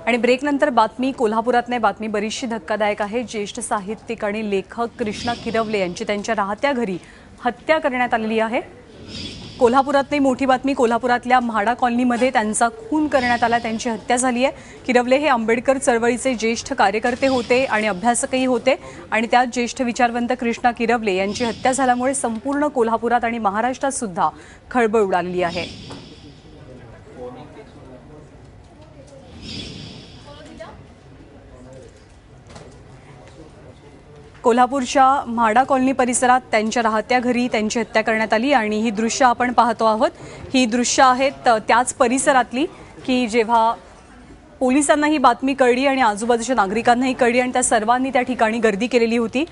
आणि ब्रेकनंतर बातमी कोल्हापुरात नाही, बातमी बरीचशी धक्कादायक आहे। ज्येष्ठ साहित्यिक आणि लेखक कृष्णा किरवले यांची त्यांच्या राहत्या घरी हत्या करण्यात आलेली आहे। कोल्हापुरात नाही, मोठी बातमी कोल्हापुरातल्या म्हाडा कॉलनीमध्ये त्यांचा खून करण्यात आला, त्यांची हत्या झाली आहे। किरवले हे आंबेडकर चळवळीचे ज्येष्ठ कार्यकर्ते होते आणि अभ्यासकही होते आणि त्यात ज्येष्ठ विचारवंत कृष्णा किरवले यांची हत्या झाल्यामुळे संपूर्ण कोल्हापुरात आणि महाराष्ट्रात सुद्धा खळबळ उडाली आहे। कोल्हापूरच्या म्हाडा कॉलनी परिसरात त्यांच्या राहत्या घरी त्यांची हत्या करण्यात आली आणि ही दृश्य आपण पाहतो आहोत। ही दृश्य आहेत त्याच परिसरातली की जेव्हा पोलिसांना ही बातमी कळली आणि आजूबाजूच्या नागरिकांनाही कळली आणि त्या सर्वांनी त्या ठिकाणी गर्दी केलेली होती।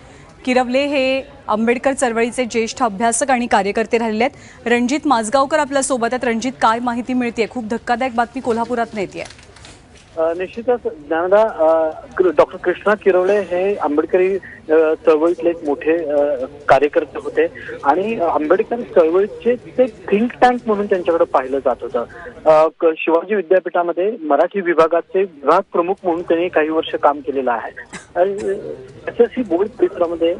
किरवले हे आंबेडकर चळवळीचे ज्येष्ठ अभ्यासक आणि कार्यकर्ते राहिले आहेत। रणजित माझगावकर आपल्या सोबत आहेत। रणजित, काय माहिती मिळते? खूप धक्कादायक बातमी कोल्हापुरात येते। निश्चितच ज्ञानदा, डॉक्टर कृष्णा किरवले हे आंबेडकरी चळवळीतले एक मोठे कार्यकर्ते होते आणि आंबेडकर चळवळीचे ते थिंक टँक म्हणून त्यांच्याकडे पाहिलं जात होतं। शिवाजी विद्यापीठामध्ये मराठी विभागाचे विभाग प्रमुख म्हणून त्यांनी काही वर्ष काम केलेलं आहे। एसएससी बोर्ड परिसरामध्ये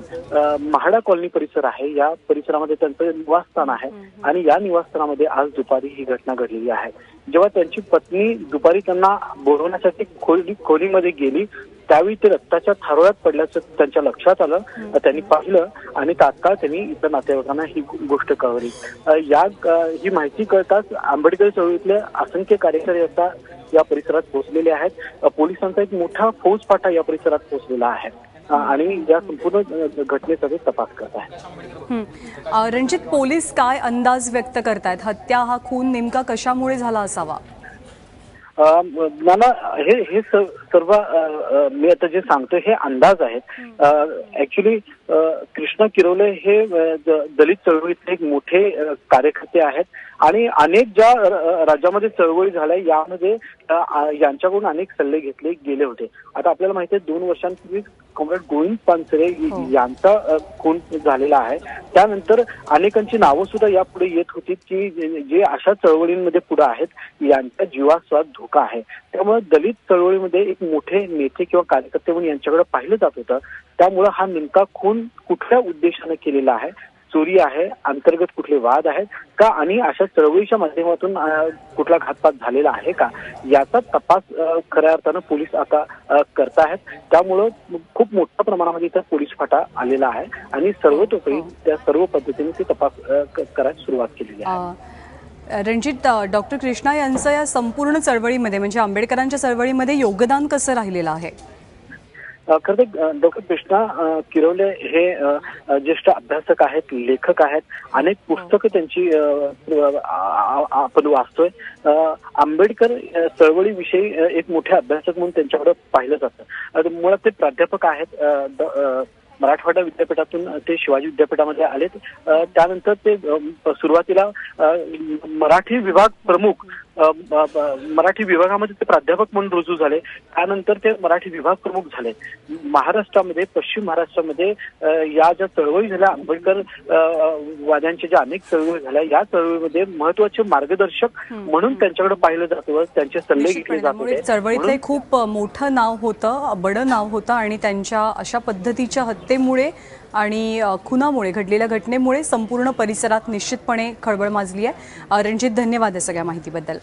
म्हाडा कॉलनी परिसर आहे, या परिसरामध्ये त्यांचं निवासस्थान आहे आणि या निवासस्थानामध्ये आज दुपारी ही घटना घडलेली आहे। जेव्हा त्यांची पत्नी दुपारी त्यांना बोलवण्यासाठी खोलीमध्ये गेली त्यावेळी ते रक्ताच्या थारोळ्यात पडल्याचं त्यांच्या लक्षात आलं। त्यांनी पाहिलं आणि तात्काळ त्यांनी इतर नातेवाईकांना ही गोष्ट कळवली। ही माहिती कळताच आंबेडकर चळवळीतले असंख्य कार्यकर्ते आता या परिसरात पोहोचलेले आहेत। पोलिसांचा एक मोठा फौजफाटा या परिसरात पोहोचलेला आहे आणि या संपूर्ण घटनेचा तपास करत आहेत। रणजित, पोलीस काय अंदाज व्यक्त करतायत? हत्या हा खून नेमका कशामुळे झाला असावा? मला हे सर्व मी आता जे सांगतोय हे अंदाज आहेत। ऍक्च्युली कृष्णा किरवले हे दलित चळवळीतले एक मोठे कार्यकर्ते आहेत आणि अनेक ज्या राज्यामध्ये चळवळी झाल्या यामध्ये यांच्याकडून अनेक सल्ले घेतले गेले होते। आता आपल्याला माहिती आहे 2 वर्षांपूर्वी कॉम्रेड गोविंद पानसरे यांचा खून झालेला आहे। त्यानंतर अनेकांची नावं सुद्धा यापुढे येत होती की जे अशा चळवळींमध्ये पुढे आहेत यांच्या जीवास धोका आहे। त्यामुळे दलित चळवळीमध्ये एक मोठे नेते किंवा कार्यकर्ते म्हणून यांच्याकडे पाहिलं जात होतं। त्यामुळे हा नेमका खून कुठल्या उद्देशाने केलेला आहे, चोरी आहे, अंतर्गत कुठले वाद आहेत का आणि अशा चळवळीच्या माध्यमातून कुठला घातपात झालेला आहे का, याचा तपास खऱ्या अर्थानं पोलीस आता करतायत। त्यामुळं खूप मोठ्या प्रमाणामध्ये इथं पोलीस फाटा आलेला आहे आणि सर्वतोपरी त्या सर्व पद्धतीने ते तपास करायला सुरुवात केलेली आहे। रणजित, डॉक्टर कृष्णा यांचं या संपूर्ण चळवळीमध्ये म्हणजे आंबेडकरांच्या चळवळीमध्ये योगदान कसं राहिलेलं आहे? खरं तर डॉक्टर कृष्णा किरवले हे ज्येष्ठ अभ्यासक आहेत, लेखक आहेत। अनेक पुस्तकं त्यांची आपण वाचतोय। आंबेडकर चळवळीविषयी एक मोठे अभ्यासक म्हणून त्यांच्याकडे पाहिलं जातं। मुळात ते प्राध्यापक आहेत। मराठवाडा विद्यापीठातून ते शिवाजी विद्यापीठामध्ये आलेत। त्यानंतर ते सुरुवातीला मराठी विभाग प्रमुख मराठी विभागामध्ये ते प्राध्यापक म्हणून रुजू झाले। त्यानंतर ते मराठी विभाग प्रमुख झाले। महाराष्ट्रामध्ये, पश्चिम महाराष्ट्रामध्ये या ज्या चळवळी झाल्या, आंबेडकर वाद्यांच्या ज्या अनेक चळवळी झाल्या, या चळवळीमध्ये महत्वाचे मार्गदर्शक म्हणून त्यांच्याकडे पाहिलं जातं, त्यांचे सल्ले घेतले जात होते। चळवळीतलं खूप मोठं नाव होतं, बडं नाव होतं आणि त्यांच्या अशा पद्धतीच्या हत्येमुळे आणि खुनामुळे घडलेल्या घटनेमुळे संपूर्ण परिसरात निश्चितपणे खळबळ माजली आहे। रणजित, धन्यवाद या सगळ्या माहितीबद्दल।